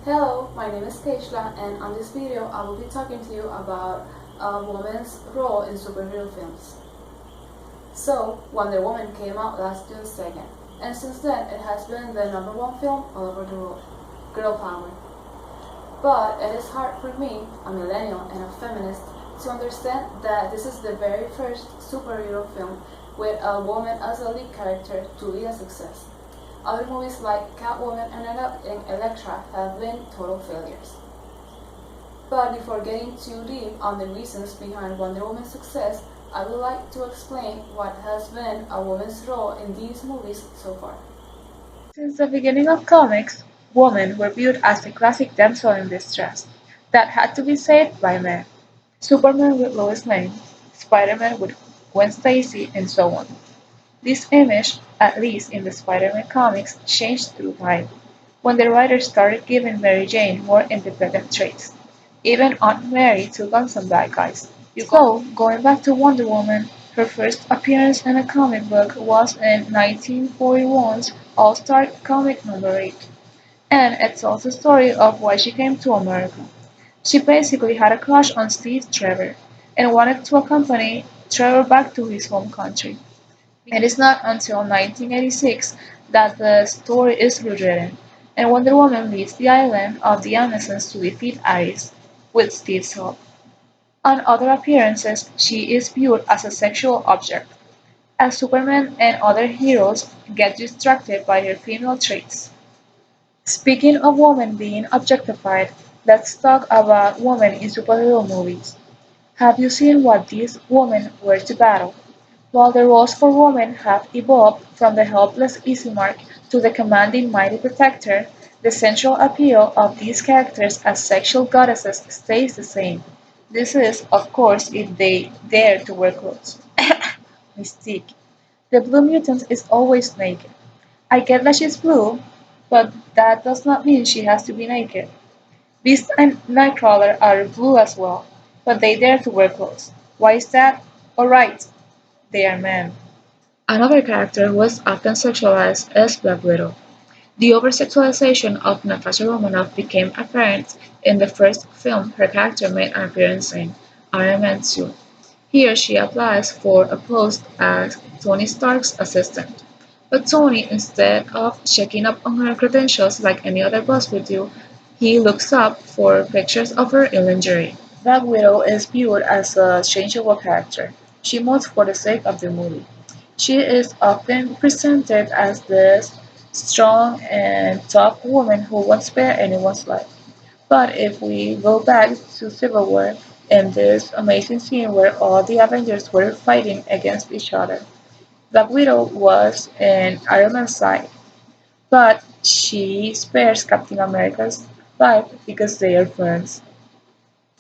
Hello, my name is Keishla, and on this video I will be talking to you about a woman's role in superhero films. So, Wonder Woman came out last June 2nd, and since then it has been the number one film all over the world. Girl power. But it is hard for me, a millennial and a feminist, to understand that this is the very first superhero film with a woman as a lead character to be a success. Other movies like Catwoman and Elektra have been total failures. But before getting too deep on the reasons behind Wonder Woman's success, I would like to explain what has been a woman's role in these movies so far. Since the beginning of comics, women were viewed as the classic damsel in distress that had to be saved by men. Superman with Lois Lane, Spider-Man with Gwen Stacy, and so on. This image, at least in the Spider-Man comics, changed through time, when the writers started giving Mary Jane more independent traits. Even Aunt Mary took on some bad guys. So, going back to Wonder Woman, her first appearance in a comic book was in 1941's All-Star Comic number 8, and it tells the story of why she came to America. She basically had a crush on Steve Trevor and wanted to accompany Trevor back to his home country. It is not until 1986 that the story is rewritten, and Wonder Woman leaves the island of the Amazons to defeat Ares with Steve's help. On other appearances, she is viewed as a sexual object, as Superman and other heroes get distracted by her female traits. Speaking of women being objectified, let's talk about women in superhero movies. Have you seen what these women wear to battle? While the roles for women have evolved from the helpless easy mark to the commanding mighty protector, the central appeal of these characters as sexual goddesses stays the same. This is, of course, if they dare to wear clothes. Mystique. The Blue Mutant is always naked. I get that she's blue, but that does not mean she has to be naked. Beast and Nightcrawler are blue as well, but they dare to wear clothes. Why is that? Alright, they are men. Another character who is often sexualized is Black Widow. The over-sexualization of Natasha Romanoff became apparent in the first film her character made an appearance in, Iron Man 2. Here she applies for a post as Tony Stark's assistant. But Tony, instead of checking up on her credentials like any other boss would do, he looks up for pictures of her in lingerie. Black Widow is viewed as a changeable character. She moves for the sake of the movie. She is often presented as this strong and tough woman who won't spare anyone's life. But if we go back to Civil War and this amazing scene where all the Avengers were fighting against each other, Black Widow was in Iron Man's side, but she spares Captain America's life because they are friends.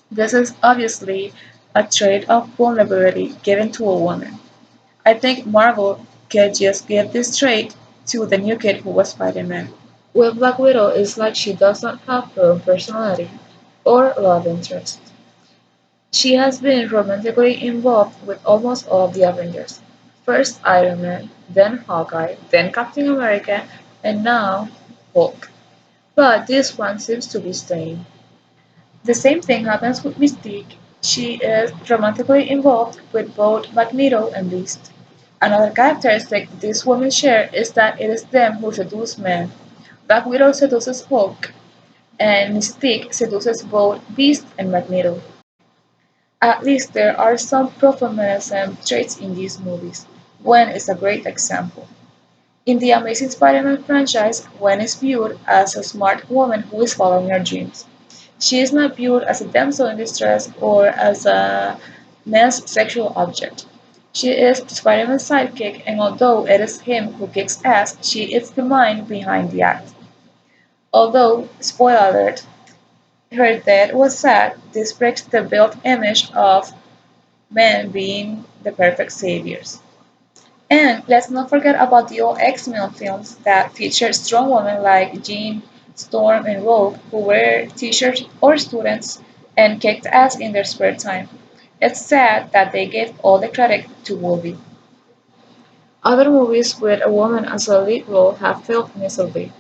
This is obviously a trait of vulnerability given to a woman. I think Marvel could just give this trait to the new kid who was Spider-Man. With Black Widow, it's like she does not have her own personality or love interest. She has been romantically involved with almost all of the Avengers. First Iron Man, then Hawkeye, then Captain America, and now Hulk. But this one seems to be staying. The same thing happens with Mystique. She is romantically involved with both Magneto and Beast. Another characteristic these women share is that it is them who seduce men. Black Widow seduces Hulk, and Mystique seduces both Beast and Magneto. At least there are some pro-feminism traits in these movies. Gwen is a great example. In the Amazing Spider-Man franchise, Gwen is viewed as a smart woman who is following her dreams. She is not viewed as a damsel in distress or as a man's sexual object. She is Spider-Man's sidekick, and although it is him who kicks ass, she is the mind behind the act. Although, spoiler alert, her death was sad, this breaks the built image of men being the perfect saviors. And let's not forget about the old X-Men films that featured strong women like Jean, Storm, and Rogue who were teachers or students and kicked ass in their spare time. It's sad that they gave all the credit to Wolverine. Other movies with a woman as a lead role have failed miserably.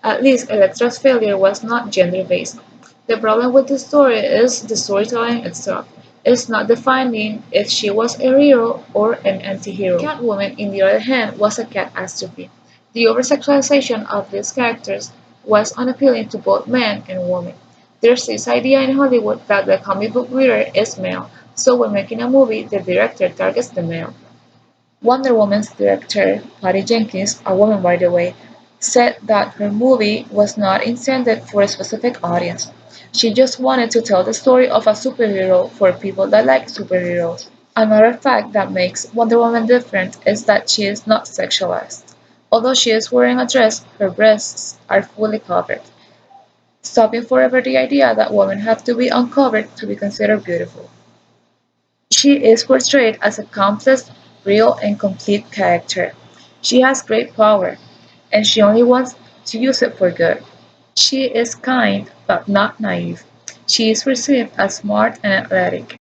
At least Elektra's failure was not gender-based. The problem with the story is the storytelling itself. It's not defining if she was a hero or an anti-hero. Catwoman, in the other hand, was a catastrophe. The over-sexualization of these characters was unappealing to both men and women. There's this idea in Hollywood that the comic book reader is male, so when making a movie, the director targets the male. Wonder Woman's director, Patty Jenkins, a woman by the way, said that her movie was not intended for a specific audience. She just wanted to tell the story of a superhero for people that like superheroes. Another fact that makes Wonder Woman different is that she is not sexualized. Although she is wearing a dress, her breasts are fully covered, stopping forever the idea that women have to be uncovered to be considered beautiful. She is portrayed as a complex, real, and complete character. She has great power, and she only wants to use it for good. She is kind, but not naive. She is perceived as smart and athletic.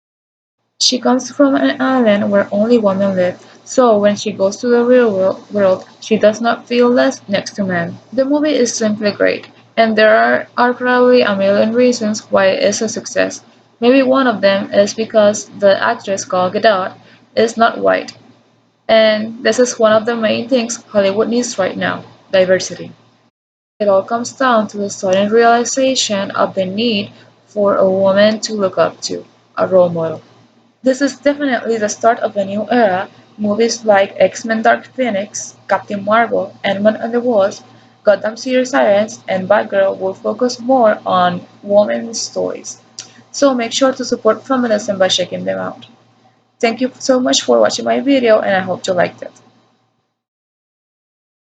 She comes from an island where only women live, so when she goes to the real world, she does not feel less next to men. The movie is simply great, and there are probably a million reasons why it is a success. Maybe one of them is because the actress Gal Gadot is not white, and this is one of the main things Hollywood needs right now: diversity. It all comes down to the sudden realization of the need for a woman to look up to, a role model. This is definitely the start of a new era. Movies like X-Men Dark Phoenix, Captain Marvel, Ant-Man and the Wasp, Gotham City Sirens, and Batgirl will focus more on women's stories. So make sure to support feminism by checking them out. Thank you so much for watching my video and I hope you liked it.